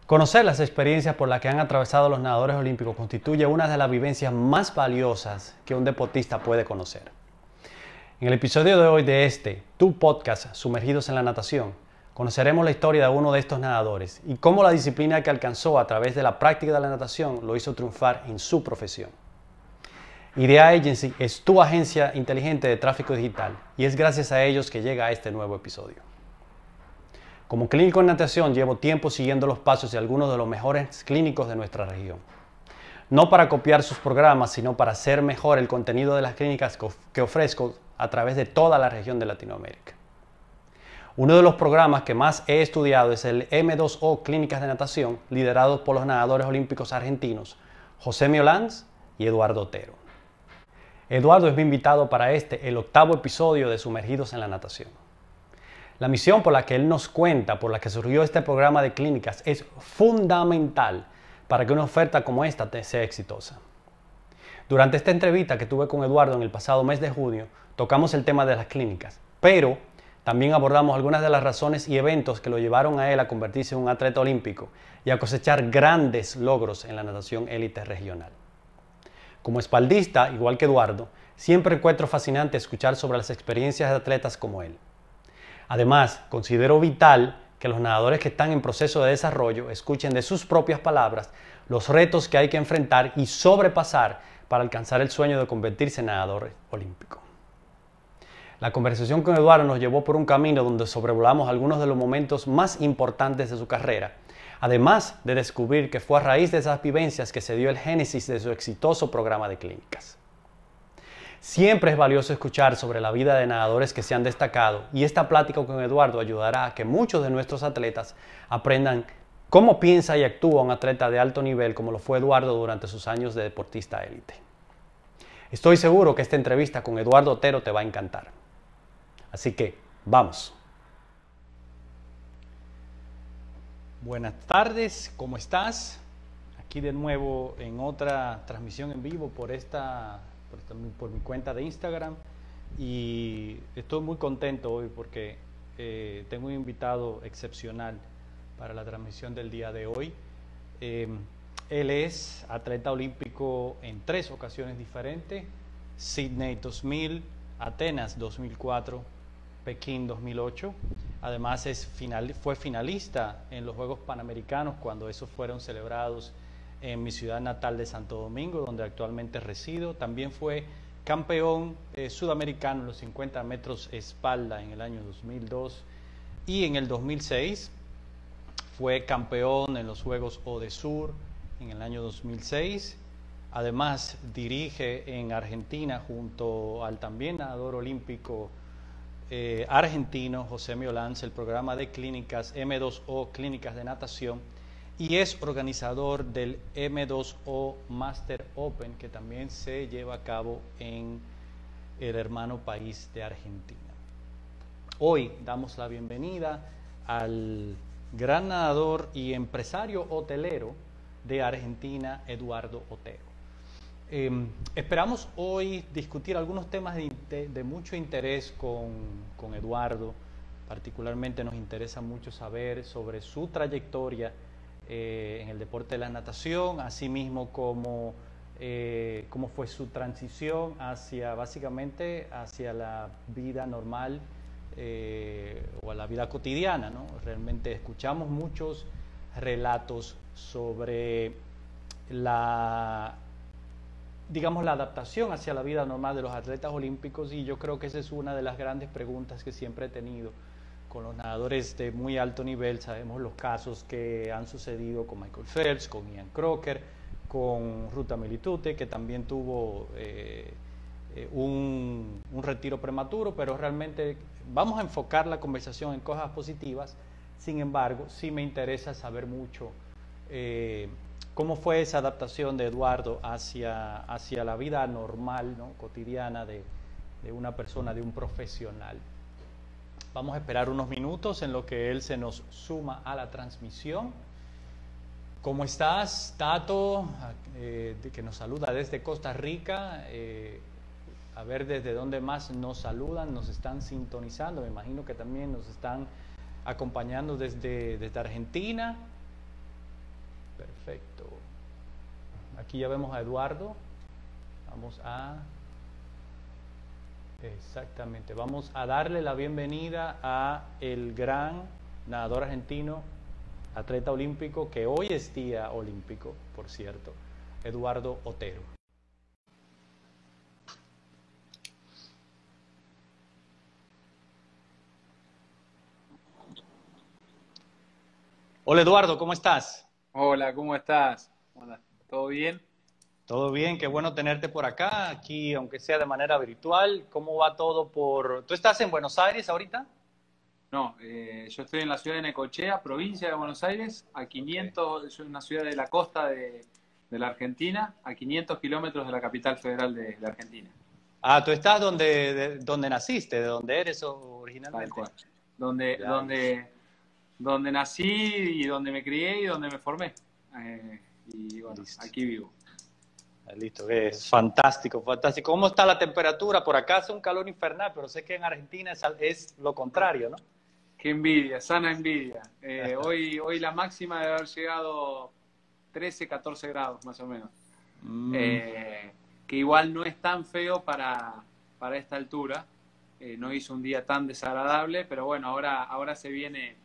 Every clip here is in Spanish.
Conocer las experiencias por las que han atravesado los nadadores olímpicos constituye una de las vivencias más valiosas que un deportista puede conocer. En el episodio de hoy de tu podcast, Sumergidos en la Natación, conoceremos la historia de uno de estos nadadores y cómo la disciplina que alcanzó a través de la práctica de la natación lo hizo triunfar en su profesión. IDEA Agency es tu agencia inteligente de tráfico digital y es gracias a ellos que llega a este nuevo episodio. Como clínico en natación llevo tiempo siguiendo los pasos de algunos de los mejores clínicos de nuestra región. No para copiar sus programas, sino para hacer mejor el contenido de las clínicas que ofrezco a través de toda la región de Latinoamérica. Uno de los programas que más he estudiado es el M2O Clínicas de Natación, liderados por los nadadores olímpicos argentinos José Miolans y Eduardo Otero. Eduardo es mi invitado para el 8º episodio de Sumergidos en la Natación. La misión por la que él nos cuenta, por la que surgió este programa de clínicas, es fundamental para que una oferta como esta sea exitosa. Durante esta entrevista que tuve con Eduardo en el pasado mes de junio, tocamos el tema de las clínicas, pero también abordamos algunas de las razones y eventos que lo llevaron a él a convertirse en un atleta olímpico y a cosechar grandes logros en la natación élite regional. Como espaldista, igual que Eduardo, siempre encuentro fascinante escuchar sobre las experiencias de atletas como él. Además, considero vital que los nadadores que están en proceso de desarrollo escuchen de sus propias palabras los retos que hay que enfrentar y sobrepasar para alcanzar el sueño de convertirse en nadador olímpico. La conversación con Eduardo nos llevó por un camino donde sobrevolamos algunos de los momentos más importantes de su carrera, además de descubrir que fue a raíz de esas vivencias que se dio el génesis de su exitoso programa de clínicas. Siempre es valioso escuchar sobre la vida de nadadores que se han destacado y esta plática con Eduardo ayudará a que muchos de nuestros atletas aprendan cómo piensa y actúa un atleta de alto nivel como lo fue Eduardo durante sus años de deportista élite. Estoy seguro que esta entrevista con Eduardo Otero te va a encantar. Así que, vamos. Buenas tardes, ¿cómo estás? Aquí de nuevo en otra transmisión en vivo por mi cuenta de Instagram y estoy muy contento hoy porque tengo un invitado excepcional para la transmisión del día de hoy. Él es atleta olímpico en 3 ocasiones diferentes: Sydney 2000, Atenas 2004, Pekín 2008. Además fue finalista en los Juegos Panamericanos cuando esos fueron celebrados en mi ciudad natal de Santo Domingo, donde actualmente resido. También fue campeón sudamericano en los 50 metros espalda en el año 2002 y en el 2006 fue campeón en los Juegos Odesur en el año 2006. Además dirige en Argentina junto al también nadador olímpico argentino José Miolans el programa de clínicas M2O Clínicas de Natación y es organizador del M2O Master Open, que también se lleva a cabo en el hermano país de Argentina. Hoy damos la bienvenida al gran nadador y empresario hotelero de Argentina, Eduardo Otero. Esperamos hoy discutir algunos temas de mucho interés con Eduardo. Particularmente nos interesa mucho saber sobre su trayectoria en el deporte de la natación, asimismo cómo fue su transición básicamente hacia la vida normal o a la vida cotidiana, ¿no? Realmente escuchamos muchos relatos sobre la adaptación hacia la vida normal de los atletas olímpicos, y yo creo que esa es una de las grandes preguntas que siempre he tenido con los nadadores de muy alto nivel. Sabemos los casos que han sucedido con Michael Phelps, con Ian Crocker, con Ruta Militute, que también tuvo un retiro prematuro, pero realmente vamos a enfocar la conversación en cosas positivas. Sin embargo, sí me interesa saber mucho cómo fue esa adaptación de Eduardo hacia la vida normal, ¿no? Cotidiana de una persona, de un profesional. Vamos a esperar unos minutos en lo que él se nos suma a la transmisión. ¿Cómo estás, Tato? Que nos saluda desde Costa Rica. A ver desde dónde más nos saludan, nos están sintonizando. Me imagino que también nos están acompañando desde Argentina. Perfecto. Aquí ya vemos a Eduardo. Exactamente, vamos a darle la bienvenida a el gran nadador argentino, atleta olímpico, que hoy es día olímpico, por cierto, Eduardo Otero. Hola Eduardo, ¿cómo estás? Hola, ¿cómo estás? Hola, ¿todo bien? Todo bien, qué bueno tenerte por acá, aquí aunque sea de manera virtual. ¿Cómo va todo por...? ¿Tú estás en Buenos Aires ahorita? No, yo estoy en la ciudad de Necochea, provincia de Buenos Aires, a Ok. 500, es una ciudad de la costa de la Argentina, a 500 kilómetros de la capital federal de Argentina, Ah, tú estás donde naciste, de donde eres tal originalmente. cual. Donde, Ya, donde, donde nací y donde me crié y donde me formé. Y bueno, listo. aquí vivo. Listo, es fantástico, fantástico. ¿Cómo está la temperatura? Por acá hace un calor infernal, pero sé que en Argentina es lo contrario, ¿no? Qué envidia, sana envidia. Hoy la máxima debe haber llegado 13, 14 grados más o menos. Mm, eh, que igual no es tan feo para esta altura. No hizo un día tan desagradable, pero bueno, ahora se viene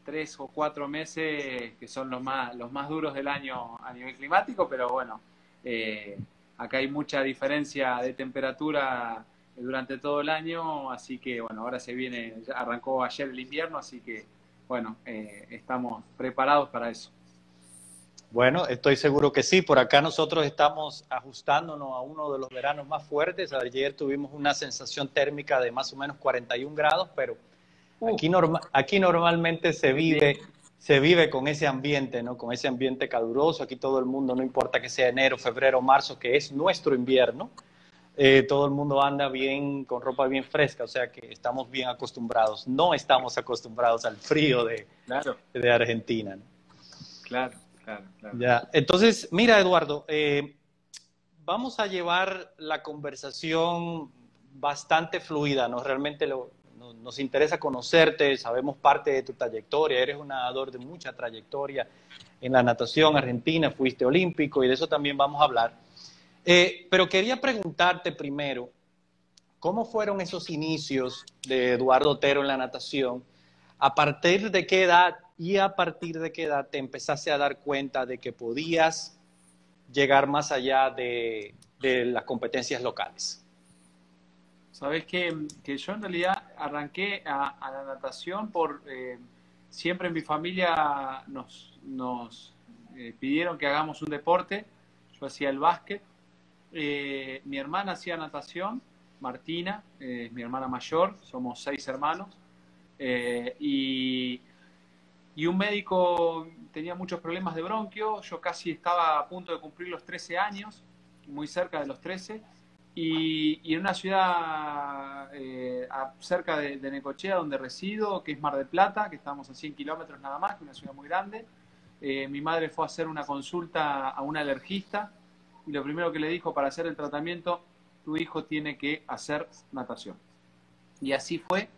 3 o 4 meses que son los más duros del año a nivel climático, pero bueno, eh, acá hay mucha diferencia de temperatura durante todo el año, así que bueno, ahora se viene, ya arrancó ayer el invierno, así que bueno, estamos preparados para eso. bueno, estoy seguro que sí. Por acá nosotros estamos ajustándonos a uno de los veranos más fuertes. Ayer tuvimos una sensación térmica de más o menos 41 grados, pero Uh, aquí normalmente qué bien. se vive con ese ambiente, ¿no? Con ese ambiente caluroso. Aquí todo el mundo, no importa que sea enero, febrero, marzo, que es nuestro invierno, todo el mundo anda bien, con ropa bien fresca, o sea que estamos bien acostumbrados. No estamos acostumbrados al frío Claro, de Argentina, ¿no? claro, claro, claro. Ya. Entonces, mira, Eduardo, vamos a llevar la conversación bastante fluida, ¿no? Realmente nos interesa conocerte, sabemos parte de tu trayectoria, eres un nadador de mucha trayectoria en la natación argentina, fuiste olímpico y de eso también vamos a hablar. Pero quería preguntarte primero, ¿cómo fueron esos inicios de Eduardo Otero en la natación? ¿A partir de qué edad y a partir de qué edad te empezaste a dar cuenta de que podías llegar más allá de las competencias locales? Sabés que yo en realidad arranqué a la natación siempre en mi familia nos pidieron que hagamos un deporte. Yo hacía el básquet. Mi hermana hacía natación, Martina, es mi hermana mayor, somos 6 hermanos. Eh, y, y un médico tenía muchos problemas de bronquio. Yo casi estaba a punto de cumplir los 13 años, muy cerca de los 13. Y en una ciudad cerca de Necochea, donde resido, que es Mar del Plata, que estamos a 100 kilómetros nada más, que es una ciudad muy grande, mi madre fue a hacer una consulta a un alergista y lo primero que le dijo para hacer el tratamiento: tu hijo tiene que hacer natación. Y así fue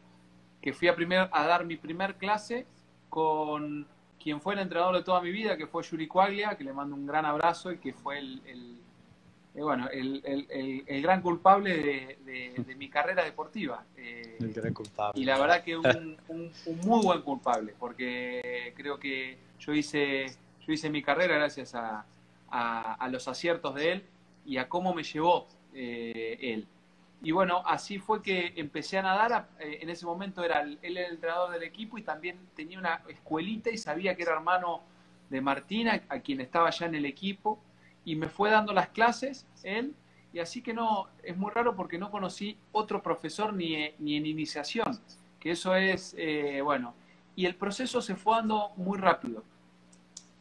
que fui a dar mi primer clase con quien fue el entrenador de toda mi vida, que fue Yuri Quaglia, que le mando un gran abrazo y que fue bueno, el gran culpable de mi carrera deportiva. El gran Y culpable, la ya. verdad que un muy buen culpable, porque creo que yo hice mi carrera gracias a los aciertos de él y a cómo me llevó él. Y bueno, así fue que empecé a nadar. En ese momento él era el entrenador del equipo y también tenía una escuelita y sabía que era hermano de Martina, a quien estaba ya en el equipo. Y me fue dando las clases él. Y así que no, es muy raro porque no conocí otro profesor ni en iniciación, que eso es, bueno, y el proceso se fue dando muy rápido.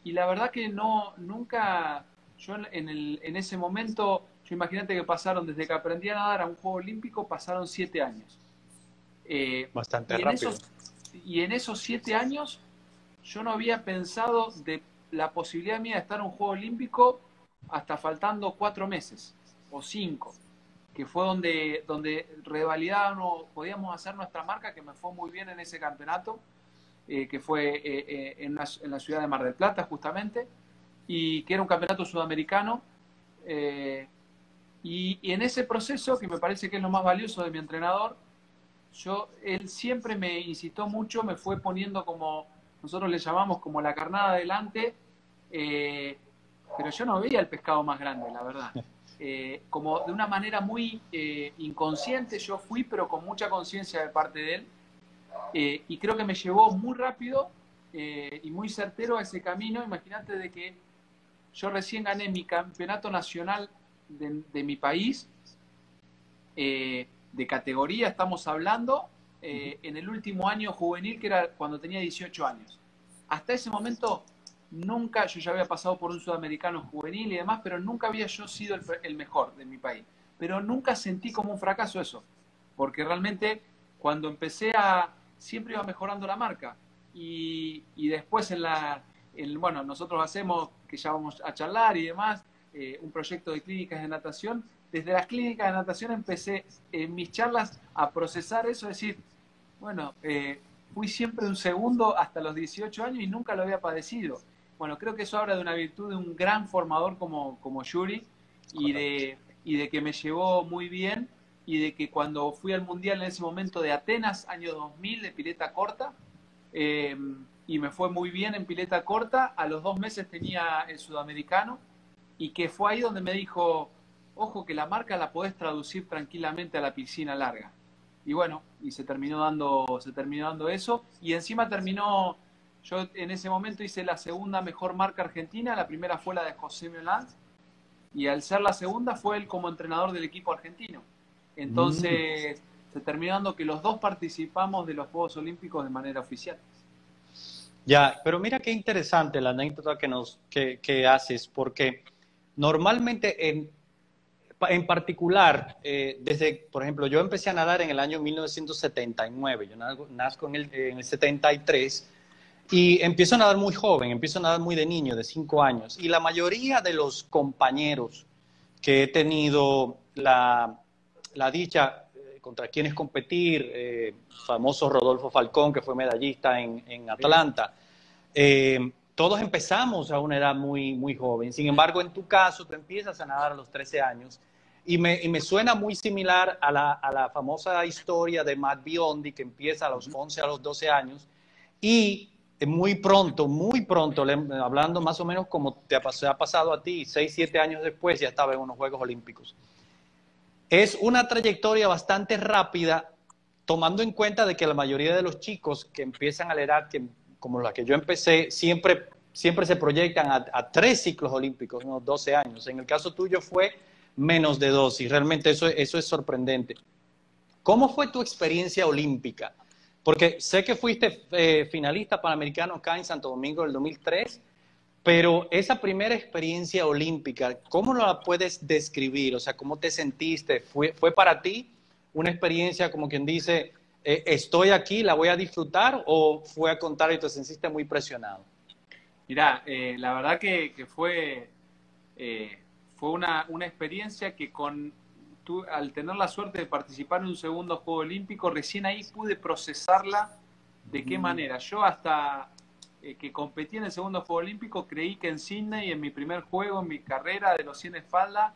Y la verdad que no, nunca, yo en ese momento, yo imagínate que pasaron, desde que aprendí a nadar a un juego olímpico, pasaron 7 años. Bastante Y, en rápido. esos, y en esos 7 años yo no había pensado de la posibilidad mía de estar en un juego olímpico hasta faltando 4 meses o 5, que fue donde revalidábamos, podíamos hacer nuestra marca, que me fue muy bien en ese campeonato, que fue en la ciudad de Mar del Plata justamente. y que era un campeonato sudamericano. Y en ese proceso, que me parece que es lo más valioso de mi entrenador, él siempre me incitó mucho, me fue poniendo como, nosotros le llamamos como la carnada adelante, pero yo no veía el pescado más grande, la verdad. Como de una manera muy inconsciente yo fui, pero con mucha conciencia de parte de él, y creo que me llevó muy rápido y muy certero a ese camino. Imagínate de que yo recién gané mi campeonato nacional de mi país, de categoría estamos hablando, en el último año juvenil, que era cuando tenía 18 años. Hasta ese momento nunca, yo ya había pasado por un sudamericano juvenil y demás, pero nunca había yo sido el mejor de mi país. Pero nunca sentí como un fracaso eso, porque realmente cuando empecé siempre iba mejorando la marca. Y después bueno, nosotros hacemos, que ya vamos a charlar y demás, un proyecto de clínicas de natación. Desde las clínicas de natación empecé en mis charlas a procesar eso, es decir, bueno, fui siempre un segundo hasta los 18 años y nunca lo había padecido. Bueno, creo que eso habla de una virtud de un gran formador como Yuri, y de que me llevó muy bien, y de que cuando fui al Mundial en ese momento de Atenas, año 2000, de pileta corta, y me fue muy bien en pileta corta, a los 2 meses tenía el sudamericano, y que fue ahí donde me dijo, ojo que la marca la podés traducir tranquilamente a la piscina larga. Y bueno, y se terminó dando eso, y encima yo en ese momento hice la segunda mejor marca argentina, la primera fue la de José Milán, y al ser la segunda fue él como entrenador del equipo argentino. Entonces se terminó dando que los dos participamos de los Juegos Olímpicos de manera oficial. Ya, pero mira qué interesante la anécdota que haces, porque normalmente en particular, desde, por ejemplo, yo empecé a nadar en el año 1979, yo nazco en el 73, y empiezo a nadar muy joven, empiezo a nadar muy de niño, de 5 años, y la mayoría de los compañeros que he tenido la dicha contra quienes competir, famoso Rodolfo Falcón, que fue medallista en Atlanta, todos empezamos a una edad muy, muy joven. Sin embargo, en tu caso, tú empiezas a nadar a los 13 años, y me suena muy similar a la famosa historia de Matt Biondi, que empieza a los 11, a los 12 años, y muy pronto, hablando más o menos como te ha pasado a ti, 6, 7 años después ya estaba en unos Juegos Olímpicos. Es una trayectoria bastante rápida, tomando en cuenta de que la mayoría de los chicos que empiezan a la edad como la que yo empecé, siempre se proyectan a 3 ciclos olímpicos, unos 12 años. En el caso tuyo fue menos de 2, y realmente eso es sorprendente. ¿Cómo fue tu experiencia olímpica? Porque sé que fuiste finalista panamericano acá en Santo Domingo en el 2003, pero esa primera experiencia olímpica, ¿cómo la puedes describir? O sea, ¿cómo te sentiste? ¿Fue para ti una experiencia como quien dice, estoy aquí, la voy a disfrutar, o fue al contrario y te sentiste muy presionado? Mirá, la verdad que fue una experiencia que al tener la suerte de participar en un segundo Juego Olímpico, recién ahí pude procesarla. ¿De qué manera? Yo hasta que competí en el segundo Juego Olímpico, creí que en Sydney, en mi primer juego, en mi carrera de los 100 espalda,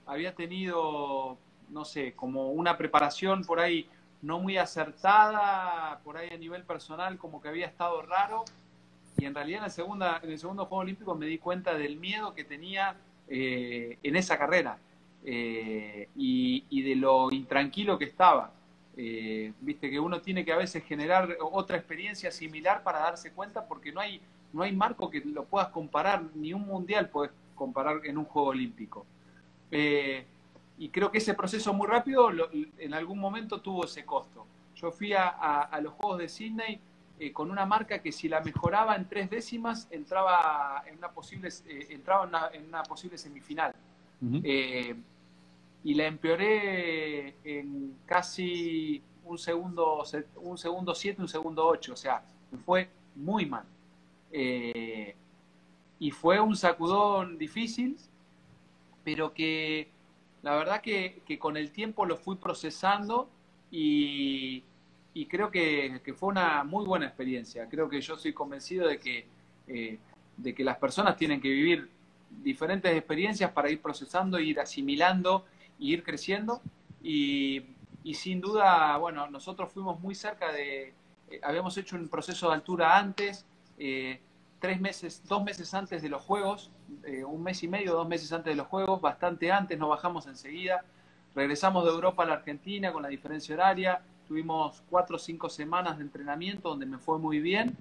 había tenido, no sé, como una preparación por ahí no muy acertada, por ahí a nivel personal como que había estado raro, y en realidad en el segundo Juego Olímpico me di cuenta del miedo que tenía en esa carrera, y de lo intranquilo que estaba. Viste que uno tiene que a veces generar otra experiencia similar para darse cuenta, porque no hay marco que lo puedas comparar, ni un mundial puedes comparar en un Juego Olímpico. Y creo que ese proceso muy rápido en algún momento tuvo ese costo. Yo fui a los Juegos de Sydney con una marca que si la mejoraba en 3 décimas entraba en en una posible semifinal. Y la empeoré en casi un segundo 7, un segundo 8, o sea, me fue muy mal. Y fue un sacudón difícil, pero que la verdad que con el tiempo lo fui procesando, y creo que fue una muy buena experiencia. Creo que yo soy convencido de que las personas tienen que vivir diferentes experiencias para ir procesando, ir asimilando y ir creciendo. Y sin duda, bueno, nosotros fuimos muy cerca de, habíamos hecho un proceso de altura antes, 3 meses, 2 meses antes de los Juegos, 1 mes y medio, 2 meses antes de los Juegos, bastante antes, nos bajamos enseguida, regresamos de Europa a la Argentina con la diferencia horaria, tuvimos 4 o 5 semanas de entrenamiento donde me fue muy bien,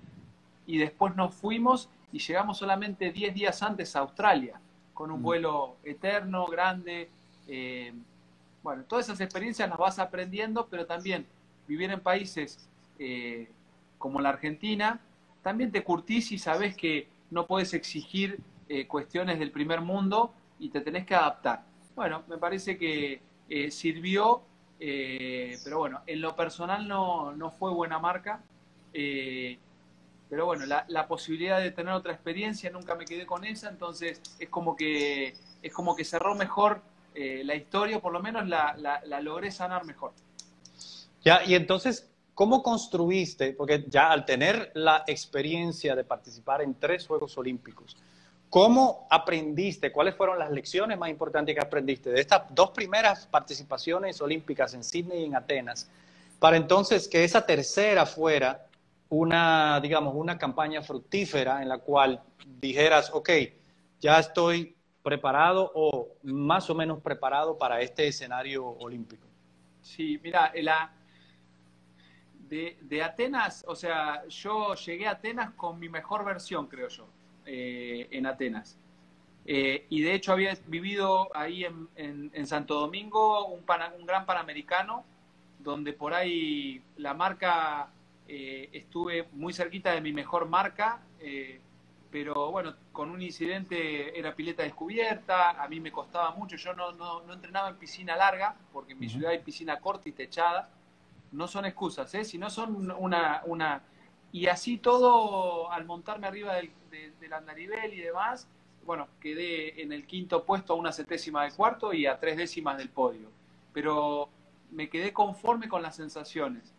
y después nos fuimos y llegamos solamente 10 días antes a Australia, con un vuelo eterno, grande. Bueno, todas esas experiencias las vas aprendiendo, pero también vivir en países como la Argentina, también te curtís y sabés que no puedes exigir cuestiones del primer mundo y te tenés que adaptar. Bueno, me parece que sirvió, pero bueno, en lo personal no fue buena marca. Pero bueno, la posibilidad de tener otra experiencia, nunca me quedé con esa, entonces es como que cerró mejor la historia, o por lo menos la logré sanar mejor. Ya, y entonces, ¿cómo construiste? Porque ya al tener la experiencia de participar en 3 Juegos Olímpicos, ¿cómo aprendiste? ¿Cuáles fueron las lecciones más importantes que aprendiste de estas 2 primeras participaciones olímpicas en Sydney y en Atenas, para entonces que esa tercera fuera una, digamos, una campaña fructífera en la cual dijeras, ok, ya estoy preparado o más o menos preparado para este escenario olímpico? Sí, mira, de Atenas, o sea, yo llegué a Atenas con mi mejor versión, creo yo, en Atenas. Y de hecho había vivido ahí en Santo Domingo un gran Panamericano, donde por ahí la marca, estuve muy cerquita de mi mejor marca, pero bueno, con un incidente era pileta descubierta, a mí me costaba mucho, yo no entrenaba en piscina larga, porque en mi ciudad hay piscina corta y techada, no son excusas, sino son una... Y así todo, al montarme arriba del andarivel y demás, bueno, quedé en el 5.º puesto a 1/70 del cuarto y a 3 décimas del podio. Pero me quedé conforme con las sensaciones.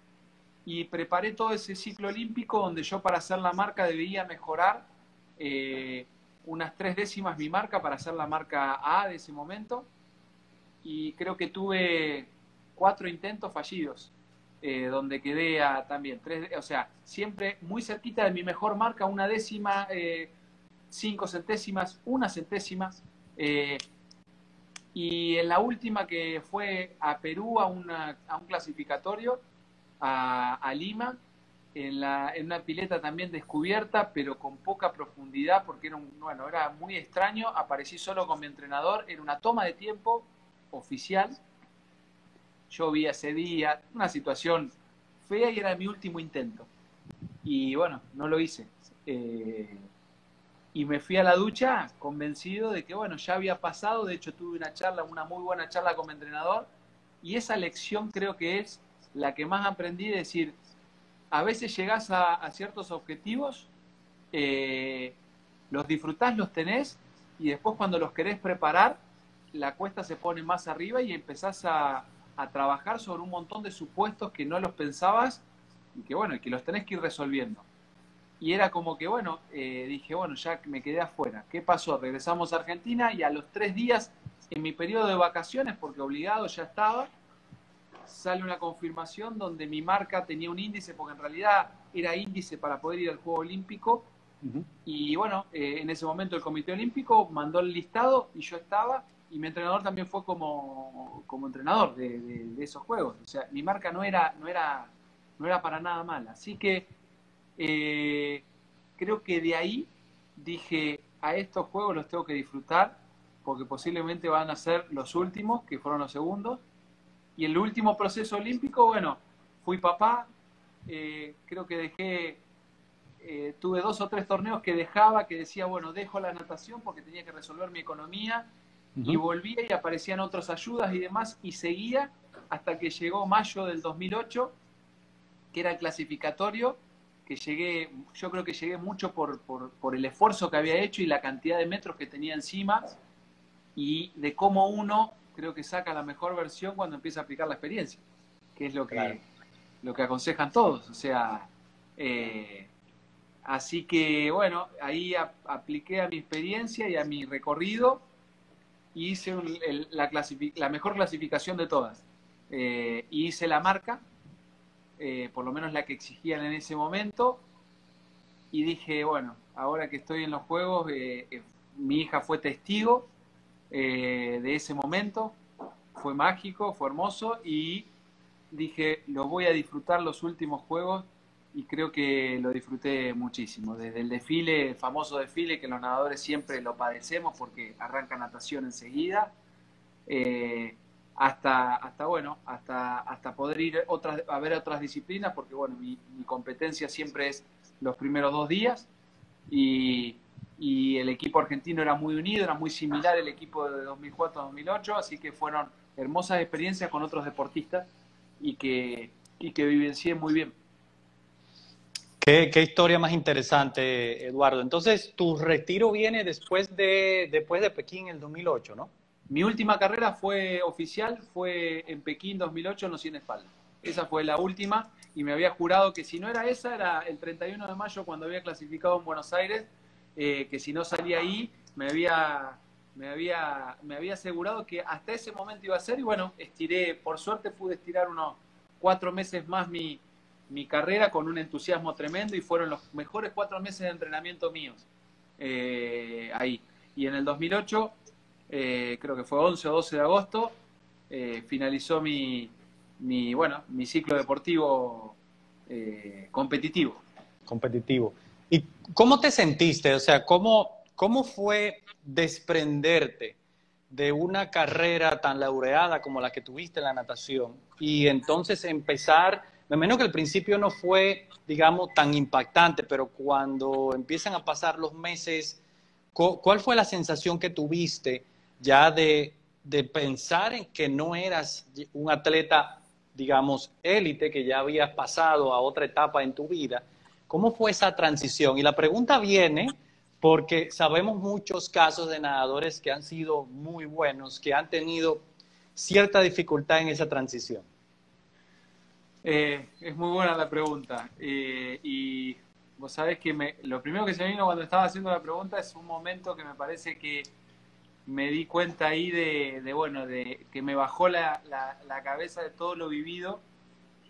Y preparé todo ese ciclo olímpico donde yo, para hacer la marca, debía mejorar unas 3 décimas mi marca para hacer la marca A de ese momento. Y creo que tuve 4 intentos fallidos, donde quedé también o sea, siempre muy cerquita de mi mejor marca, 1 décima, 5 centésimas, 1 centésima. Y en la última, que fue a Perú, a un clasificatorio, a Lima, en una pileta también descubierta, pero con poca profundidad, porque era muy extraño. Aparecí solo con mi entrenador, era una toma de tiempo oficial. Yo vi ese día una situación fea y era mi último intento. Y bueno, no lo hice. Y me fui a la ducha convencido de que, bueno, ya había pasado. De hecho, tuve una muy buena charla con mi entrenador. Y esa lección creo que es la que más aprendí, de decir, a veces llegás a ciertos objetivos, los disfrutás, los tenés, y después, cuando los querés preparar, la cuesta se pone más arriba y empezás a trabajar sobre un montón de supuestos que no los pensabas y que, bueno, que los tenés que ir resolviendo. Y era como que, bueno, dije, bueno, ya me quedé afuera. ¿Qué pasó? Regresamos a Argentina y a los 3 días, en mi periodo de vacaciones, porque obligado ya estaba, sale una confirmación donde mi marca tenía un índice, porque en realidad era índice para poder ir al Juego Olímpico. Y bueno, en ese momento el Comité Olímpico mandó el listado y yo estaba, y mi entrenador también fue como entrenador de esos Juegos. O sea, mi marca no era para nada mala. Así que creo que de ahí dije, a estos Juegos los tengo que disfrutar, porque posiblemente van a ser los últimos, que fueron los segundos. Y el último proceso olímpico, bueno, fui papá, creo que tuve 2 o 3 torneos que decía, bueno, dejo la natación porque tenía que resolver mi economía, y volvía y aparecían otras ayudas y demás, y seguía hasta que llegó mayo del 2008, que era el clasificatorio, que yo creo que llegué mucho por el esfuerzo que había hecho y la cantidad de metros que tenía encima, y de cómo uno creo que saca la mejor versión cuando empieza a aplicar la experiencia, que es lo que aconsejan todos. O sea, Así que, bueno, ahí apliqué a mi experiencia y a mi recorrido y hice la mejor clasificación de todas. Y hice la marca, por lo menos la que exigían en ese momento, y dije, bueno, ahora que estoy en los Juegos, mi hija fue testigo de ese momento, fue mágico, fue hermoso, y dije, lo voy a disfrutar los últimos Juegos, y creo que lo disfruté muchísimo. Desde el desfile, el famoso desfile, que los nadadores siempre lo padecemos porque arranca natación enseguida, hasta poder ir a ver otras disciplinas, porque bueno, mi competencia siempre es los primeros 2 días, y, y el equipo argentino era muy unido, era muy similar el equipo de 2004-2008, así que fueron hermosas experiencias con otros deportistas y que vivencié muy bien. Qué historia más interesante, Eduardo. Entonces, tu retiro viene después de Pekín en el 2008, ¿no? Mi última carrera fue oficial, fue en Pekín 2008 en los 100 espaldas. Esa fue la última y me había jurado que si no era esa, era el 31 de mayo cuando había clasificado en Buenos Aires, que si no salía ahí me había asegurado que hasta ese momento iba a ser, y bueno, por suerte pude estirar unos 4 meses más mi carrera con un entusiasmo tremendo, y fueron los mejores 4 meses de entrenamiento míos ahí. Y en el 2008, creo que fue 11 o 12 de agosto, finalizó mi ciclo deportivo competitivo. Competitivo. ¿Y cómo te sentiste? O sea, ¿cómo fue desprenderte de una carrera tan laureada como la que tuviste en la natación y entonces empezar? Me imagino que al principio no fue, digamos, tan impactante, pero cuando empiezan a pasar los meses, ¿cuál fue la sensación que tuviste ya de pensar en que no eras un atleta, digamos, élite, que ya habías pasado a otra etapa en tu vida? ¿Cómo fue esa transición? Y la pregunta viene porque sabemos muchos casos de nadadores que han sido muy buenos, que han tenido cierta dificultad en esa transición. Es muy buena la pregunta. Y vos sabés que lo primero que se me vino cuando estaba haciendo la pregunta es un momento que me parece que me di cuenta ahí bueno, de que me bajó la cabeza de todo lo vivido.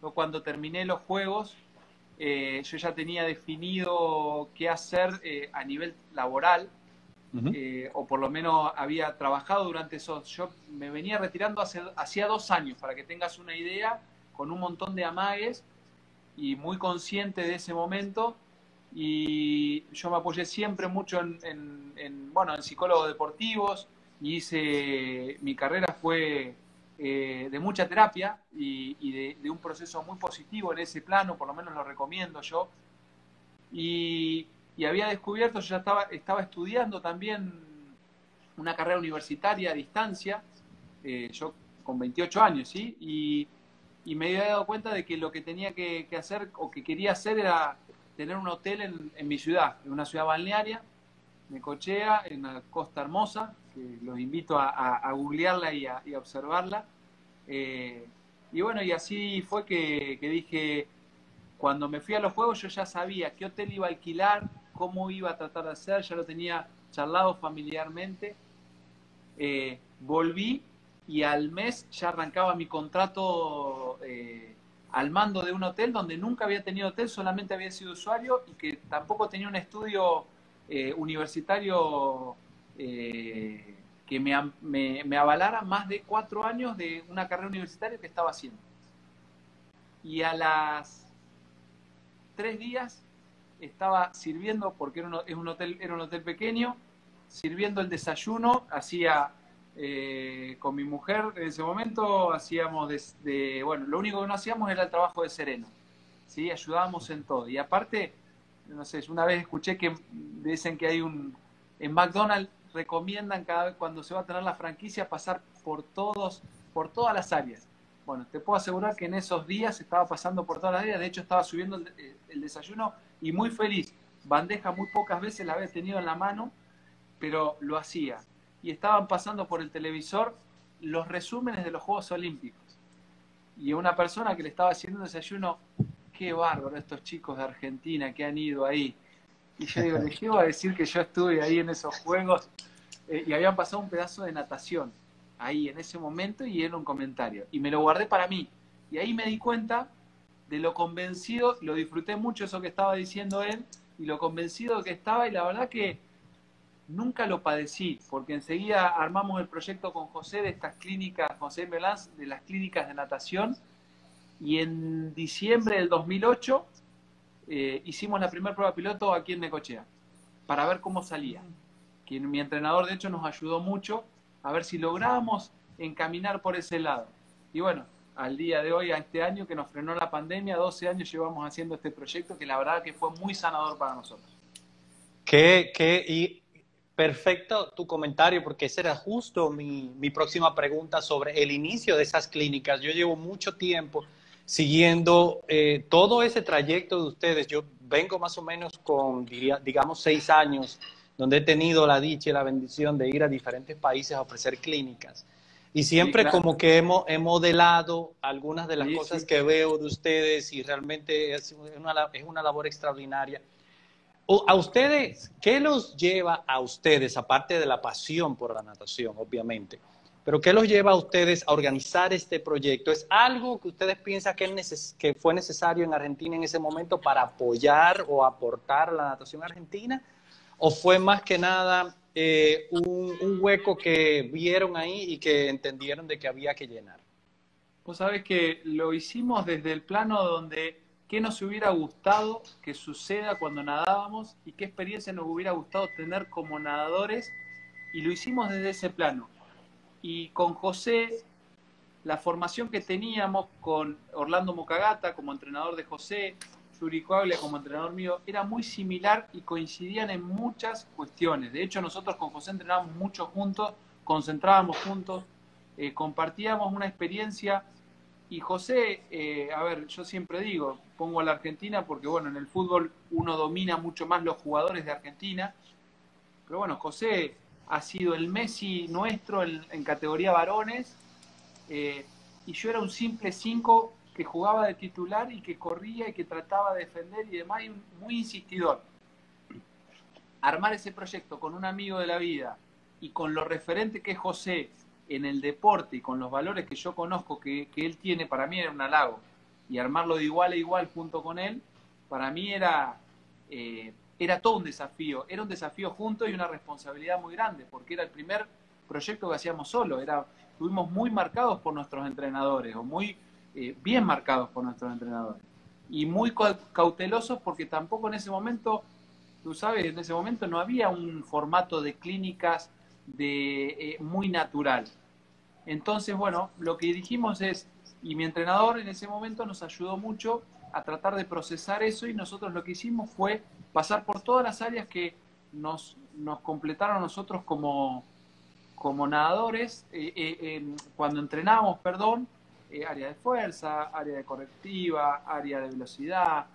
Yo cuando terminé los Juegos, yo ya tenía definido qué hacer a nivel laboral, Uh-huh. o por lo menos había trabajado durante esos. Yo me venía retirando hacía 2 años, para que tengas una idea, con un montón de amagues y muy consciente de ese momento. Y yo me apoyé siempre mucho en psicólogos deportivos, y mi carrera fue de mucha terapia y de un proceso muy positivo en ese plano, por lo menos lo recomiendo yo. Y había descubierto, yo ya estaba estudiando también una carrera universitaria a distancia, yo con 28 años, ¿sí? Y me había dado cuenta de que lo que tenía que hacer, o que quería hacer, era tener un hotel en mi ciudad, en una ciudad balnearia, Necochea, en una costa hermosa, que los invito a googlearla y a observarla. Y bueno, y así fue que dije, cuando me fui a los Juegos yo ya sabía qué hotel iba a alquilar, cómo iba a tratar de hacer, ya lo tenía charlado familiarmente. Volví y al mes ya arrancaba mi contrato al mando de un hotel donde nunca había tenido hotel, solamente había sido usuario, y que tampoco tenía un estudio universitario que me avalara más de 4 años de una carrera universitaria que estaba haciendo. Y a las 3 días estaba sirviendo, porque era un hotel pequeño, sirviendo el desayuno. Con mi mujer en ese momento hacíamos bueno, lo único que no hacíamos era el trabajo de sereno, ¿sí? Ayudábamos en todo. Y aparte, no sé, una vez escuché que dicen que en McDonald's recomiendan cada vez cuando se va a tener la franquicia pasar por todas las áreas. Bueno, te puedo asegurar que en esos días estaba pasando por todas las áreas. De hecho, estaba subiendo el desayuno y muy feliz. Bandeja muy pocas veces la había tenido en la mano, pero lo hacía. Y estaban pasando por el televisor los resúmenes de los Juegos Olímpicos. Y una persona que le estaba haciendo un desayuno, qué bárbaro estos chicos de Argentina que han ido ahí. Y yo digo, les llego a decir que yo estuve ahí en esos juegos y habían pasado un pedazo de natación ahí en ese momento y era un comentario. Y me lo guardé para mí. Y ahí me di cuenta de lo convencido, lo disfruté mucho eso que estaba diciendo él y lo convencido que estaba y la verdad que nunca lo padecí, porque enseguida armamos el proyecto con José de estas clínicas, José Melanz, de las clínicas de natación y en diciembre del 2008 hicimos la primera prueba piloto aquí en Necochea para ver cómo salía. Que mi entrenador de hecho nos ayudó mucho a ver si lográbamos encaminar por ese lado. Y bueno, al día de hoy, a este año que nos frenó la pandemia, 12 años llevamos haciendo este proyecto que la verdad que fue muy sanador para nosotros. Y perfecto tu comentario, porque esa era justo mi próxima pregunta sobre el inicio de esas clínicas. Yo llevo mucho tiempo siguiendo todo ese trayecto de ustedes. Yo vengo más o menos con, digamos, 6 años, donde he tenido la dicha y la bendición de ir a diferentes países a ofrecer clínicas. Y siempre Sí, claro. como que he modelado algunas de las Sí, cosas sí. que veo de ustedes y realmente es una labor extraordinaria. A ustedes, ¿qué los lleva a ustedes, aparte de la pasión por la natación, obviamente? Pero ¿qué los lleva a ustedes a organizar este proyecto? ¿Es algo que ustedes piensan que fue necesario en Argentina en ese momento para apoyar o aportar a la natación argentina? ¿O fue más que nada un hueco que vieron ahí y que entendieron de que había que llenar? Vos sabés que lo hicimos desde el plano donde qué nos hubiera gustado que suceda cuando nadábamos y qué experiencia nos hubiera gustado tener como nadadores y lo hicimos desde ese plano. Y con José, la formación que teníamos con Orlando Mocagata como entrenador de José, Yuri Coagle como entrenador mío, era muy similar y coincidían en muchas cuestiones. De hecho, nosotros con José entrenábamos mucho juntos, concentrábamos juntos, compartíamos una experiencia. Y José, a ver, yo siempre digo, pongo a la Argentina porque, bueno, en el fútbol uno domina mucho más los jugadores de Argentina, pero bueno, José ha sido el Messi nuestro en categoría varones, y yo era un simple 5 que jugaba de titular y que corría y que trataba de defender y demás, y muy insistidor. Armar ese proyecto con un amigo de la vida y con lo referente que es José en el deporte y con los valores que yo conozco que él tiene, para mí era un halago. Y armarlo de igual a igual junto con él, para mí era todo un desafío. Era un desafío junto y una responsabilidad muy grande, porque era el primer proyecto que hacíamos solo. Estuvimos muy marcados por nuestros entrenadores, o muy bien marcados por nuestros entrenadores. Y muy cautelosos porque tampoco en ese momento, tú sabes, en ese momento no había un formato de clínicas muy natural. Entonces, bueno, lo que dijimos es, y mi entrenador en ese momento nos ayudó mucho a tratar de procesar eso y nosotros lo que hicimos fue pasar por todas las áreas que nos completaron a nosotros como nadadores, cuando entrenábamos, perdón, área de fuerza, área de correctiva, área de velocidad,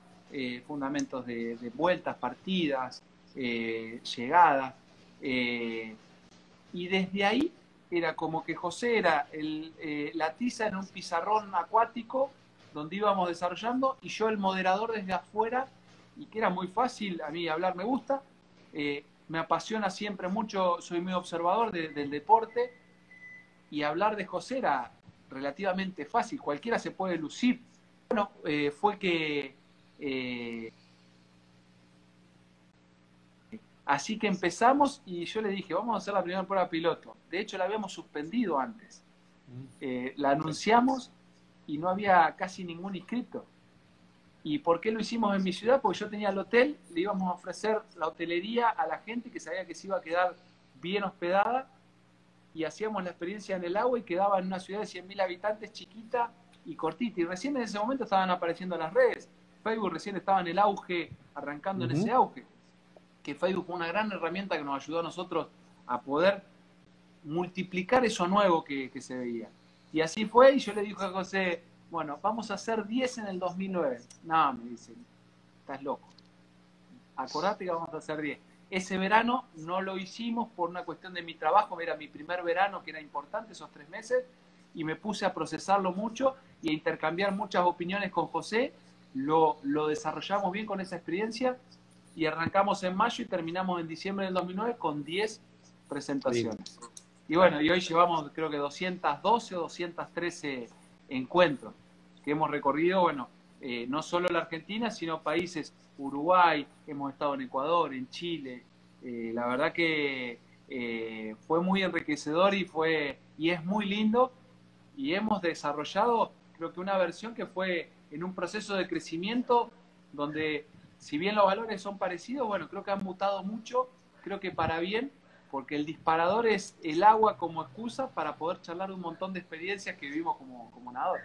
fundamentos de vueltas, partidas, llegadas. Y desde ahí era como que José era la tiza en un pizarrón acuático donde íbamos desarrollando y yo el moderador desde afuera, y que era muy fácil, a mí hablar me gusta, me apasiona siempre mucho, soy muy observador del deporte, y hablar de José era relativamente fácil, cualquiera se puede lucir. Bueno, fue que así que empezamos y yo le dije, vamos a hacer la primera prueba piloto. De hecho, la habíamos suspendido antes. La anunciamos y no había casi ningún inscrito. ¿Y por qué lo hicimos en mi ciudad? Porque yo tenía el hotel, le íbamos a ofrecer la hotelería a la gente que sabía que se iba a quedar bien hospedada, y hacíamos la experiencia en el agua y quedaba en una ciudad de 100.000 habitantes, chiquita y cortita. Y recién en ese momento estaban apareciendo las redes. Facebook recién estaba en el auge, arrancando en ese auge. Que Facebook fue una gran herramienta que nos ayudó a nosotros a poder multiplicar eso nuevo que se veía. Y así fue, y yo le dije a José, bueno, vamos a hacer 10 en el 2009. No, me dice, estás loco. Acordate que vamos a hacer 10. Ese verano no lo hicimos por una cuestión de mi trabajo, era mi primer verano, que era importante, esos 3 meses, y me puse a procesarlo mucho y a intercambiar muchas opiniones con José. Lo desarrollamos bien con esa experiencia, y arrancamos en mayo y terminamos en diciembre del 2009 con 10 presentaciones. Sí. Y bueno, y hoy llevamos creo que 212 o 213 encuentros que hemos recorrido, bueno, no solo la Argentina, sino países, Uruguay, hemos estado en Ecuador, en Chile. La verdad que fue muy enriquecedor y es muy lindo, y hemos desarrollado creo que una versión que fue en un proceso de crecimiento donde, si bien los valores son parecidos, bueno, creo que han mutado mucho, creo que para bien, porque el disparador es el agua como excusa para poder charlar un montón de experiencias que vivimos como nadadores.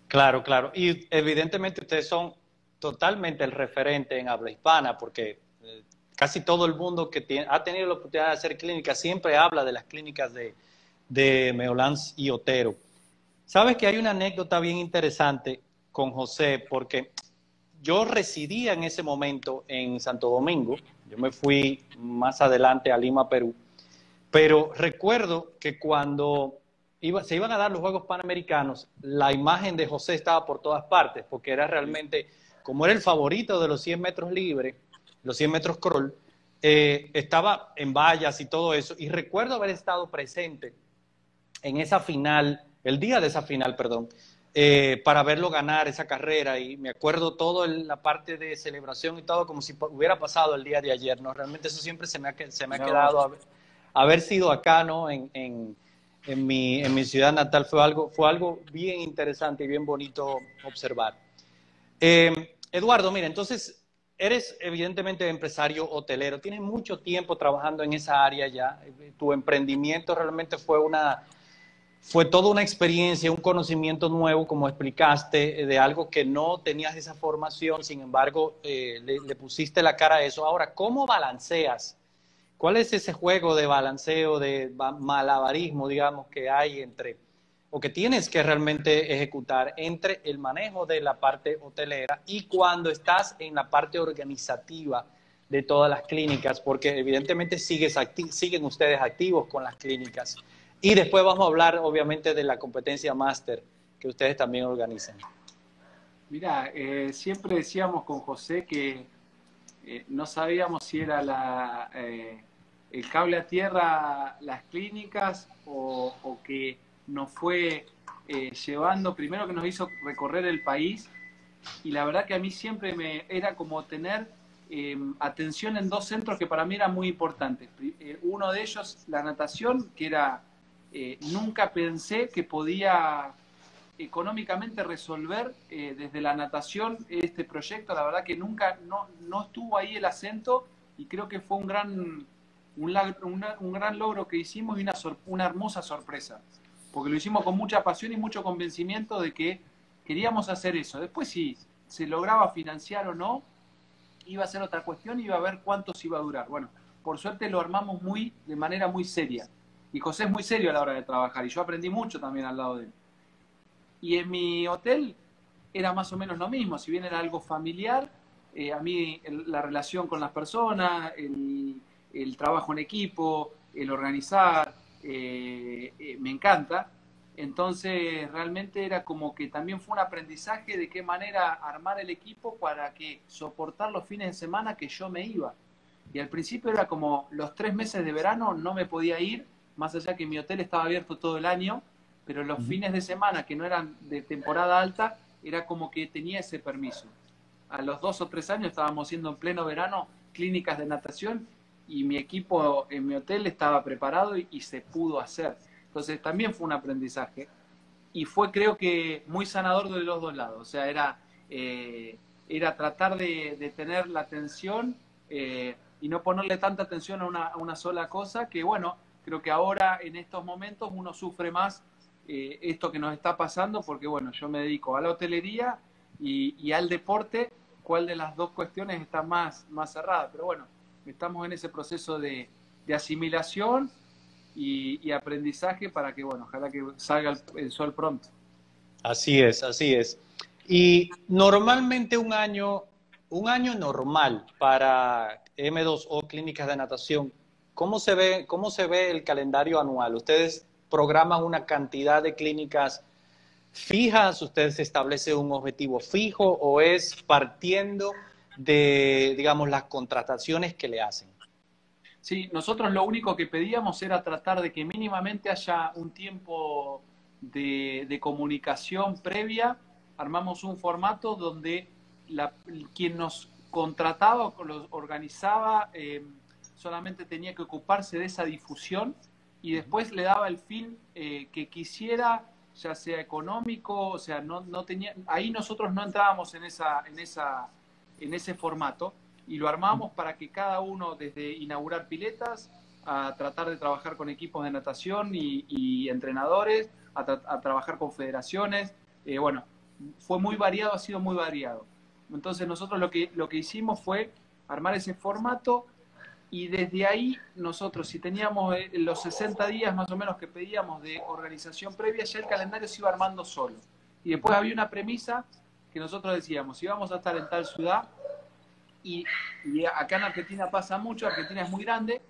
Claro, claro. Y evidentemente ustedes son totalmente el referente en habla hispana, porque casi todo el mundo que ha tenido la oportunidad de hacer clínicas siempre habla de las clínicas de Meolans y Otero. Sabes que hay una anécdota bien interesante con José, porque yo residía en ese momento en Santo Domingo. Yo me fui más adelante a Lima, Perú. Pero recuerdo que cuando se iban a dar los Juegos Panamericanos, la imagen de José estaba por todas partes, porque era realmente, como era el favorito de los 100 metros libres, los 100 metros crawl, estaba en vallas y todo eso. Y recuerdo haber estado presente en esa final, el día de esa final, perdón, para verlo ganar esa carrera, y me acuerdo todo la parte de celebración y todo como si hubiera pasado el día de ayer, ¿no? Realmente eso siempre se me ha quedado haber sido acá, ¿no? En mi ciudad natal fue algo bien interesante y bien bonito observar. Eduardo, mira, entonces eres evidentemente empresario hotelero, tienes mucho tiempo trabajando en esa área ya, tu emprendimiento realmente fue toda una experiencia, un conocimiento nuevo, como explicaste, de algo que no tenías esa formación, sin embargo, le pusiste la cara a eso. Ahora, ¿cómo balanceas? ¿Cuál es ese juego de balanceo, de malabarismo, digamos, que hay o que tienes que realmente ejecutar entre el manejo de la parte hotelera y cuando estás en la parte organizativa de todas las clínicas? Porque evidentemente siguen ustedes activos con las clínicas. Y después vamos a hablar, obviamente, de la competencia máster que ustedes también organizan. Mira, siempre decíamos con José que no sabíamos si era el cable a tierra, las clínicas, o que nos fue llevando, primero que nos hizo recorrer el país, y la verdad que a mí siempre era como tener atención en dos centros que para mí eran muy importantes. Uno de ellos, la natación, que era... nunca pensé que podía económicamente resolver desde la natación este proyecto. La verdad que nunca, no estuvo ahí el acento, y creo que fue un gran logro que hicimos, y una hermosa sorpresa, porque lo hicimos con mucha pasión y mucho convencimiento de que queríamos hacer eso. Después, si se lograba financiar o no, iba a ser otra cuestión, iba a ver cuánto se iba a durar. Bueno, por suerte lo armamos de manera muy seria. Y José es muy serio a la hora de trabajar, y yo aprendí mucho también al lado de él. Y en mi hotel era más o menos lo mismo, si bien era algo familiar, a mí la relación con las personas, el trabajo en equipo, el organizar, me encanta. Entonces realmente era como que también fue un aprendizaje de qué manera armar el equipo para que soportar los fines de semana que yo me iba. Y al principio era como los 3 meses de verano no me podía ir, más allá que mi hotel estaba abierto todo el año, pero los fines de semana que no eran de temporada alta, era como que tenía ese permiso. A los 2 o 3 años estábamos haciendo en pleno verano clínicas de natación, y mi equipo en mi hotel estaba preparado y se pudo hacer. Entonces también fue un aprendizaje, y fue, creo que, muy sanador de los dos lados. O sea, era tratar de tener la atención y no ponerle tanta atención a una sola cosa, que bueno, creo que ahora en estos momentos uno sufre más esto que nos está pasando, porque bueno, yo me dedico a la hotelería y al deporte. ¿Cuál de las dos cuestiones está más cerrada? Pero bueno, estamos en ese proceso de asimilación y aprendizaje para que, bueno, ojalá que salga el sol pronto. Así es, así es. Y normalmente un año normal para M2O Clínicas de Natación, ¿cómo se ve el calendario anual? ¿Ustedes programan una cantidad de clínicas fijas? ¿Ustedes establecen un objetivo fijo o es partiendo digamos, las contrataciones que le hacen? Sí, nosotros lo único que pedíamos era tratar de que mínimamente haya un tiempo de comunicación previa. Armamos un formato donde quien nos contrataba o los organizaba solamente tenía que ocuparse de esa difusión y después le daba el fin que quisiera, ya sea económico, o sea, no tenía, ahí nosotros no entrábamos en ese formato y lo armamos para que cada uno, desde inaugurar piletas, a tratar de trabajar con equipos de natación y entrenadores, a trabajar con federaciones, bueno, fue muy variado, ha sido muy variado. Entonces nosotros lo que hicimos fue armar ese formato y desde ahí nosotros, si teníamos los 60 días más o menos que pedíamos de organización previa, ya el calendario se iba armando solo. Y después había una premisa que nosotros decíamos, si vamos a estar en tal ciudad, y acá en Argentina pasa mucho, Argentina es muy grande,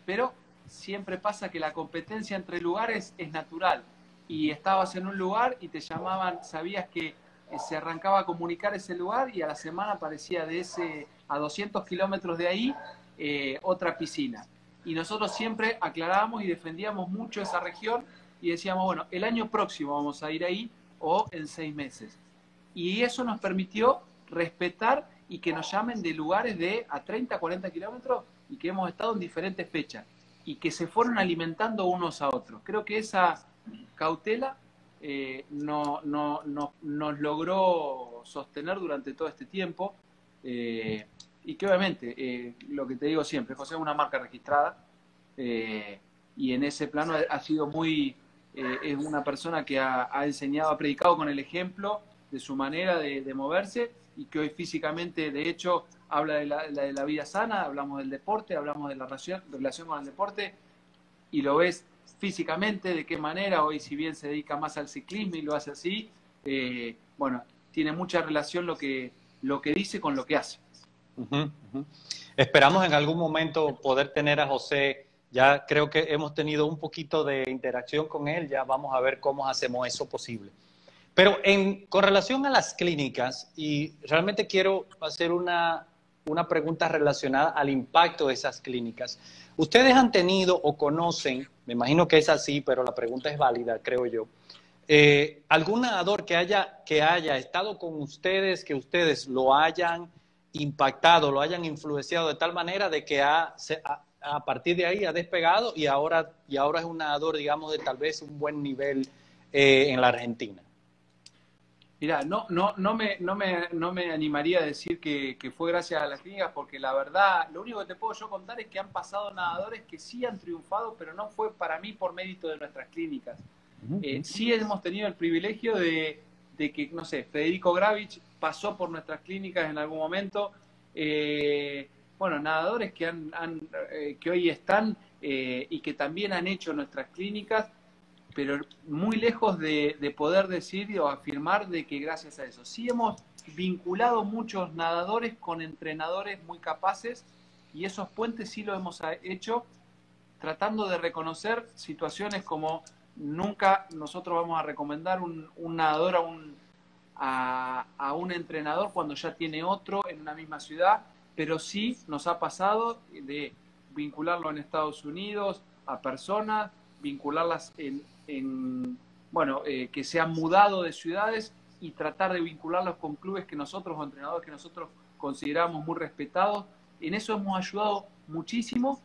pero siempre pasa que la competencia entre lugares es natural. Y estabas en un lugar y te llamaban, sabías que se arrancaba a comunicar ese lugar y a la semana aparecía a 200 kilómetros de ahí otra piscina. Y nosotros siempre aclarábamos y defendíamos mucho esa región y decíamos, bueno, el año próximo vamos a ir ahí o en 6 meses. Y eso nos permitió respetar y que nos llamen de lugares de a 30, 40 kilómetros y que hemos estado en diferentes fechas y que se fueron alimentando unos a otros. Creo que esa cautela nos logró sostener durante todo este tiempo y que obviamente, lo que te digo siempre, José es una marca registrada y en ese plano ha sido es una persona que ha enseñado, ha predicado con el ejemplo de su manera de moverse y que hoy físicamente, de hecho, habla de la vida sana, hablamos del deporte, hablamos de la relación con el deporte y lo ves físicamente, de qué manera, hoy si bien se dedica más al ciclismo y lo hace así, bueno, tiene mucha relación lo que dice con lo que hace. Uh-huh, uh-huh. Esperamos en algún momento poder tener a José. Ya creo que hemos tenido un poquito de interacción con él, ya vamos a ver cómo hacemos eso posible. Pero con relación a las clínicas, y realmente quiero hacer una pregunta relacionada al impacto de esas clínicas. ¿Ustedes han tenido o conocen, me imagino que es así, pero la pregunta es válida, creo yo, algún nadador que haya estado con ustedes, que ustedes lo hayan impactado, lo hayan influenciado de tal manera de que a partir de ahí ha despegado y ahora es un nadador, digamos, de tal vez un buen nivel en la Argentina? Mirá, no me animaría a decir que fue gracias a las clínicas, porque la verdad, lo único que te puedo yo contar es que han pasado nadadores que sí han triunfado, pero no fue para mí por mérito de nuestras clínicas. Sí hemos tenido el privilegio de que, no sé, Federico Gravich pasó por nuestras clínicas en algún momento. Bueno, nadadores que hoy están y que también han hecho nuestras clínicas, pero muy lejos de poder decir o afirmar de que gracias a eso. Sí hemos vinculado muchos nadadores con entrenadores muy capaces y esos puentes sí lo hemos hecho tratando de reconocer situaciones como nunca nosotros vamos a recomendar un nadador a un entrenador cuando ya tiene otro en una misma ciudad, pero sí nos ha pasado de vincularlo en Estados Unidos a personas, vincularlas bueno, que se han mudado de ciudades y tratar de vincularlos con clubes que nosotros, o entrenadores que nosotros consideramos muy respetados. En eso hemos ayudado muchísimo,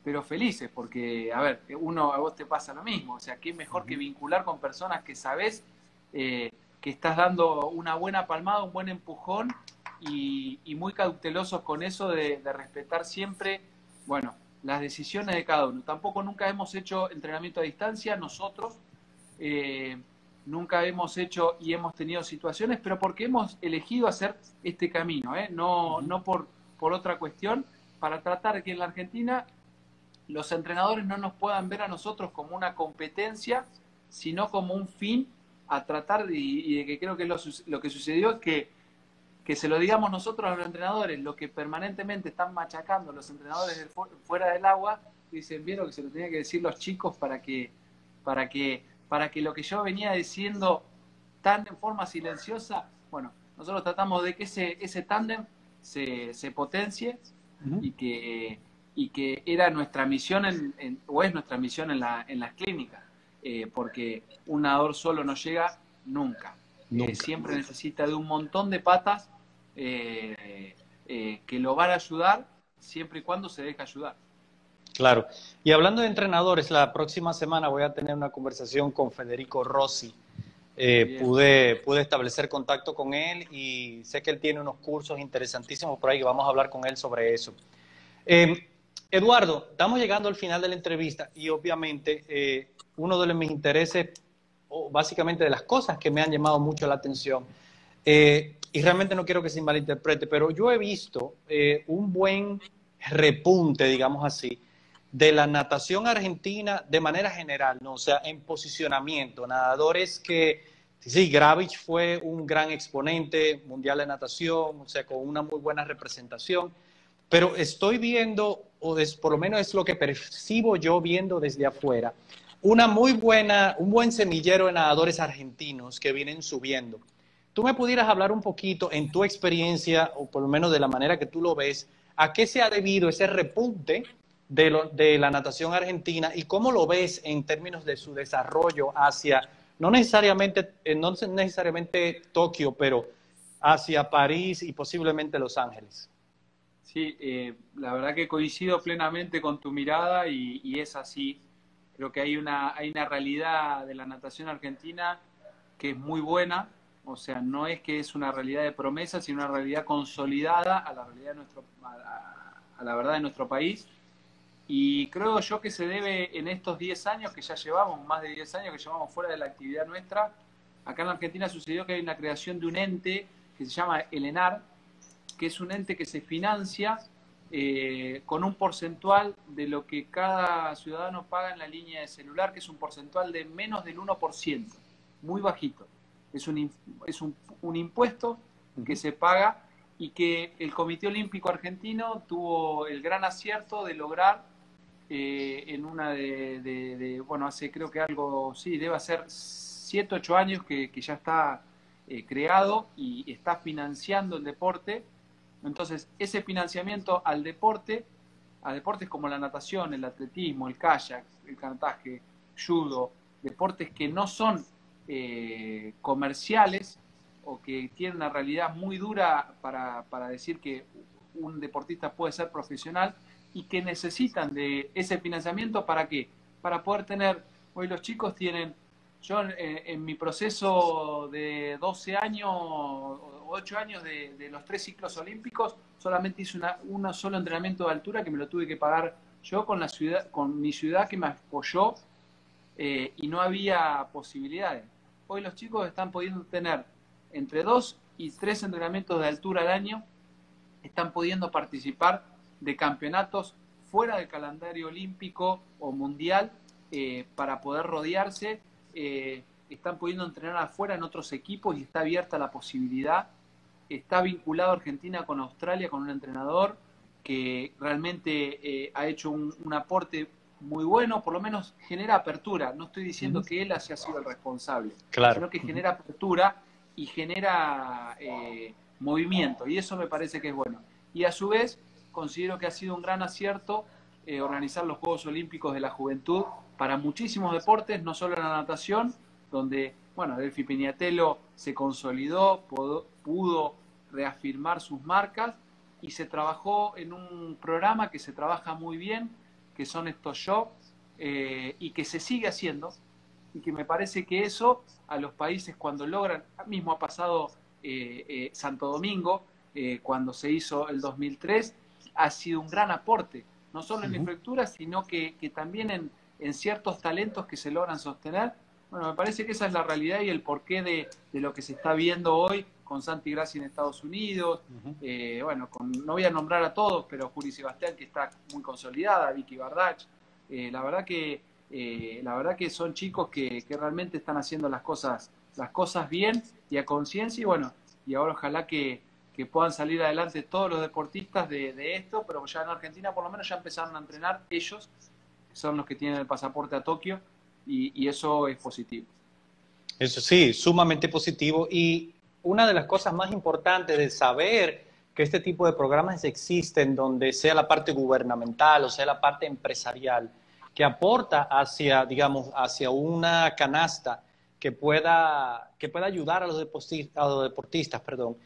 pero felices, porque, a ver, a vos te pasa lo mismo, o sea, qué mejor que vincular con personas que sabés que estás dando una buena palmada, un buen empujón y muy cautelosos con eso de respetar siempre, bueno, las decisiones de cada uno. Tampoco nunca hemos hecho entrenamiento a distancia nosotros, nunca hemos hecho y hemos tenido situaciones, pero porque hemos elegido hacer este camino, no por otra cuestión, para tratar de que en la Argentina los entrenadores no nos puedan ver a nosotros como una competencia, sino como un fin a tratar y de que creo que lo que sucedió es que se lo digamos nosotros a los entrenadores, lo que permanentemente están machacando los entrenadores fuera del agua, dicen, vieron que se lo tenía que decir los chicos para que lo que yo venía diciendo tan en forma silenciosa, bueno, nosotros tratamos de que ese tándem se potencie y que era nuestra misión o es nuestra misión en las clínicas, porque un nadador solo no llega nunca. Siempre necesita de un montón de patas que lo van a ayudar siempre y cuando se deje ayudar. Claro. Y hablando de entrenadores, la próxima semana voy a tener una conversación con Federico Rossi. Pude establecer contacto con él y sé que él tiene unos cursos interesantísimos por ahí que vamos a hablar con él sobre eso. Eduardo, estamos llegando al final de la entrevista y obviamente uno de mis intereses, o básicamente de las cosas que me han llamado mucho la atención, y realmente no quiero que se malinterprete, pero yo he visto un buen repunte, digamos así, de la natación argentina de manera general, ¿no? O sea, en posicionamiento, nadadores que, sí, Gravich fue un gran exponente mundial de natación, o sea, con una muy buena representación, pero estoy viendo, por lo menos es lo que percibo yo viendo desde afuera, un buen semillero de nadadores argentinos que vienen subiendo. ¿Tú me pudieras hablar un poquito en tu experiencia, o por lo menos de la manera que tú lo ves, a qué se ha debido ese repunte de la natación argentina y cómo lo ves en términos de su desarrollo hacia, no necesariamente Tokio, pero hacia París y posiblemente Los Ángeles? Sí, la verdad que coincido plenamente con tu mirada y es así. Creo que hay una realidad de la natación argentina que es muy buena, o sea, no es que es una realidad de promesa, sino una realidad consolidada a la realidad a la verdad de nuestro país. Y creo yo que se debe en estos 10 años que ya llevamos, más de 10 años que llevamos fuera de la actividad nuestra. Acá en la Argentina sucedió que hay una creación de un ente que se llama el ENAR, que es un ente que se financia con un porcentual de lo que cada ciudadano paga en la línea de celular, que es un porcentual de menos del 1%, muy bajito. Es un impuesto que se paga y que el Comité Olímpico Argentino tuvo el gran acierto de lograr en una bueno, hace creo que algo, sí, debe ser 7, 8 años que ya está creado y está financiando el deporte. Entonces, ese financiamiento a deportes como la natación, el atletismo, el kayak, el canotaje, judo, deportes que no son comerciales o que tienen una realidad muy dura para decir que un deportista puede ser profesional y que necesitan de ese financiamiento. ¿Para qué? Para poder tener, hoy los chicos tienen, yo en mi proceso de 12 años, 8 años de los 3 ciclos olímpicos, solamente hice un solo entrenamiento de altura que me lo tuve que pagar yo con mi ciudad que me apoyó y no había posibilidades. Hoy los chicos están pudiendo tener entre 2 y 3 entrenamientos de altura al año, están pudiendo participar de campeonatos fuera del calendario olímpico o mundial para poder rodearse, están pudiendo entrenar afuera en otros equipos y está abierta la posibilidad. Está vinculado Argentina con Australia, con un entrenador que realmente ha hecho un aporte muy bueno, por lo menos genera apertura. No estoy diciendo que él haya sido el responsable, Claro. sino que genera apertura y genera movimiento, y eso me parece que es bueno. Y a su vez, considero que ha sido un gran acierto organizar los Juegos Olímpicos de la Juventud para muchísimos deportes, no solo en la natación, donde, bueno, Delphi Pignatello se consolidó, pudo reafirmar sus marcas y se trabajó en un programa que se trabaja muy bien, que son estos shows, y que se sigue haciendo, y que me parece que eso a los países cuando logran, mismo ha pasado Santo Domingo, cuando se hizo el 2003, ha sido un gran aporte, no solo en la infraestructura, sino que también en ciertos talentos que se logran sostener. Bueno, me parece que esa es la realidad y el porqué de lo que se está viendo hoy con Santi Grassi en Estados Unidos, bueno, no voy a nombrar a todos, pero Juli Sebastián, que está muy consolidada, Vicky Bardach, la verdad que son chicos que realmente están haciendo las cosas bien y a conciencia, y bueno, y ahora ojalá que puedan salir adelante todos los deportistas de esto, pero ya en Argentina por lo menos ya empezaron a entrenar ellos, que son los que tienen el pasaporte a Tokio, y eso es positivo. Eso sí, sumamente positivo. Y una de las cosas más importantes de saber que este tipo de programas existen donde sea la parte gubernamental o sea la parte empresarial que aporta hacia, digamos, hacia una canasta que pueda ayudar a los deportistas, perdón,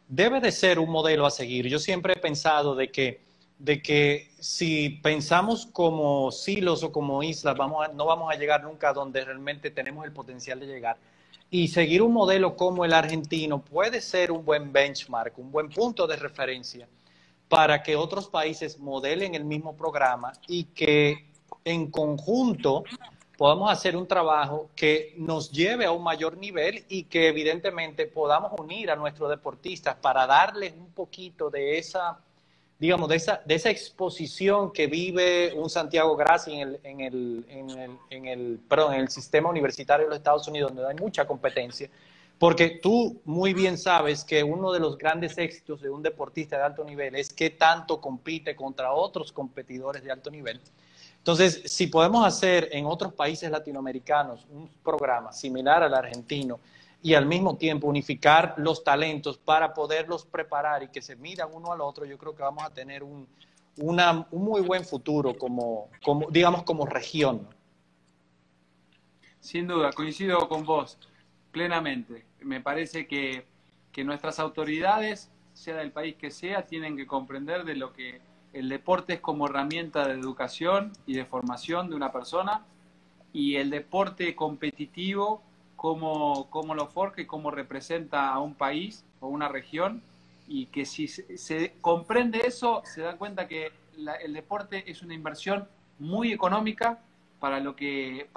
debe de ser un modelo a seguir. Yo siempre he pensado de que si pensamos como silos o como islas, no vamos a llegar nunca a donde realmente tenemos el potencial de llegar. Y seguir un modelo como el argentino puede ser un buen benchmark, un buen punto de referencia para que otros países modelen el mismo programa y que en conjunto podamos hacer un trabajo que nos lleve a un mayor nivel y que evidentemente podamos unir a nuestros deportistas para darles un poquito de esa, digamos, de esa exposición que vive un Santiago Grassi en el sistema universitario de los Estados Unidos, donde hay mucha competencia, porque tú muy bien sabes que uno de los grandes éxitos de un deportista de alto nivel es que tanto compite contra otros competidores de alto nivel. Entonces, si podemos hacer en otros países latinoamericanos un programa similar al argentino y al mismo tiempo unificar los talentos para poderlos preparar y que se midan uno al otro, yo creo que vamos a tener un muy buen futuro digamos, como región. Sin duda, coincido con vos plenamente. Me parece que nuestras autoridades, sea del país que sea, tienen que comprender de lo que el deporte es como herramienta de educación y de formación de una persona, y el deporte competitivo cómo lo forja y cómo representa a un país o una región, y que si se comprende eso, se da cuenta que el deporte es una inversión muy económica para lo que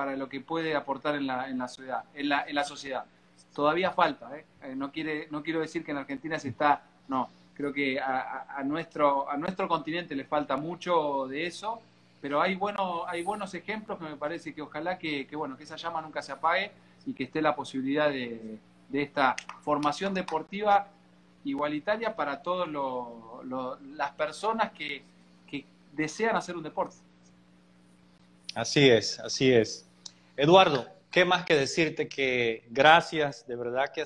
puede aportar en la sociedad, en la sociedad. Todavía falta, no quiero decir que en Argentina se está, no, creo que a nuestro continente le falta mucho de eso, pero hay buenos ejemplos que me parece que ojalá que esa llama nunca se apague y que esté la posibilidad de esta formación deportiva igualitaria para todas las personas que desean hacer un deporte. Así es, así es. Eduardo, ¿qué más que decirte que gracias? De verdad que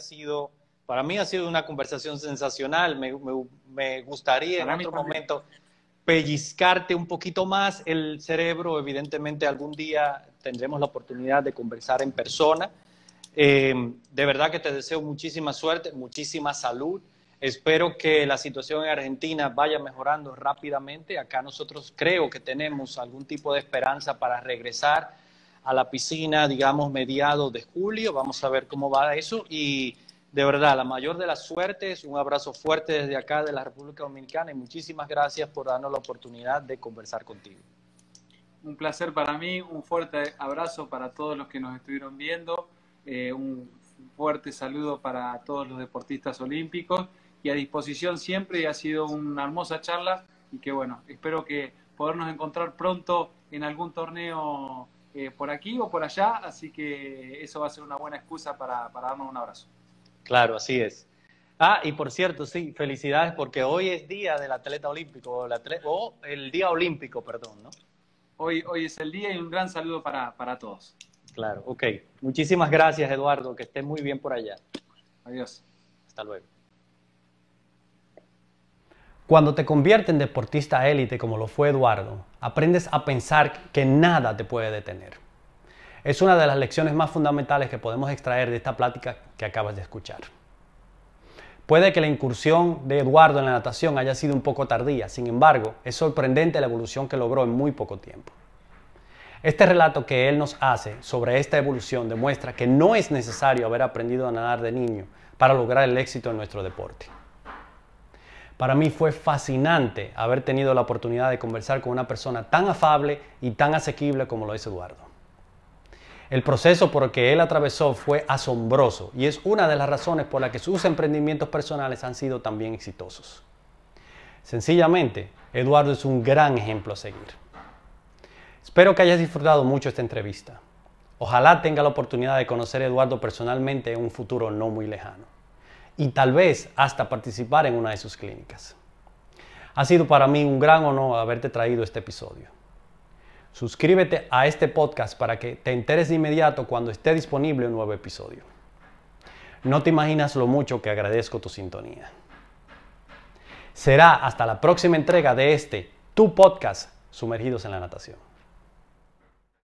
para mí ha sido una conversación sensacional. Me gustaría en otro momento pellizcarte un poquito más el cerebro. Evidentemente algún día tendremos la oportunidad de conversar en persona. De verdad que te deseo muchísima suerte, muchísima salud. Espero que la situación en Argentina vaya mejorando rápidamente. Acá nosotros creo que tenemos algún tipo de esperanza para regresar a la piscina, digamos, mediados de julio. Vamos a ver cómo va eso. Y de verdad, la mayor de las suertes. Un abrazo fuerte desde acá de la República Dominicana y muchísimas gracias por darnos la oportunidad de conversar contigo. Un placer para mí. Un fuerte abrazo para todos los que nos estuvieron viendo. Un fuerte saludo para todos los deportistas olímpicos y a disposición siempre. Ha sido una hermosa charla y que bueno, espero que podernos encontrar pronto en algún torneo por aquí o por allá, así que eso va a ser una buena excusa para darnos un abrazo. Claro, así es. Y por cierto, sí, felicidades porque hoy es día del atleta olímpico, o el día olímpico, perdón, ¿no? Hoy es el día y un gran saludo para todos. Claro, ok. Muchísimas gracias, Eduardo, que estés muy bien por allá. Adiós. Hasta luego. Cuando te conviertes en deportista élite como lo fue Eduardo, aprendes a pensar que nada te puede detener. Es una de las lecciones más fundamentales que podemos extraer de esta plática que acabas de escuchar. Puede que la incursión de Eduardo en la natación haya sido un poco tardía, sin embargo, es sorprendente la evolución que logró en muy poco tiempo. Este relato que él nos hace sobre esta evolución demuestra que no es necesario haber aprendido a nadar de niño para lograr el éxito en nuestro deporte. Para mí fue fascinante haber tenido la oportunidad de conversar con una persona tan afable y tan asequible como lo es Eduardo. El proceso por el que él atravesó fue asombroso y es una de las razones por las que sus emprendimientos personales han sido también exitosos. Sencillamente, Eduardo es un gran ejemplo a seguir. Espero que hayas disfrutado mucho esta entrevista. Ojalá tenga la oportunidad de conocer a Eduardo personalmente en un futuro no muy lejano. Y tal vez hasta participar en una de sus clínicas. Ha sido para mí un gran honor haberte traído este episodio. Suscríbete a este podcast para que te enteres de inmediato cuando esté disponible un nuevo episodio. No te imaginas lo mucho que agradezco tu sintonía. Será hasta la próxima entrega de tu podcast, Sumergidos en la Natación.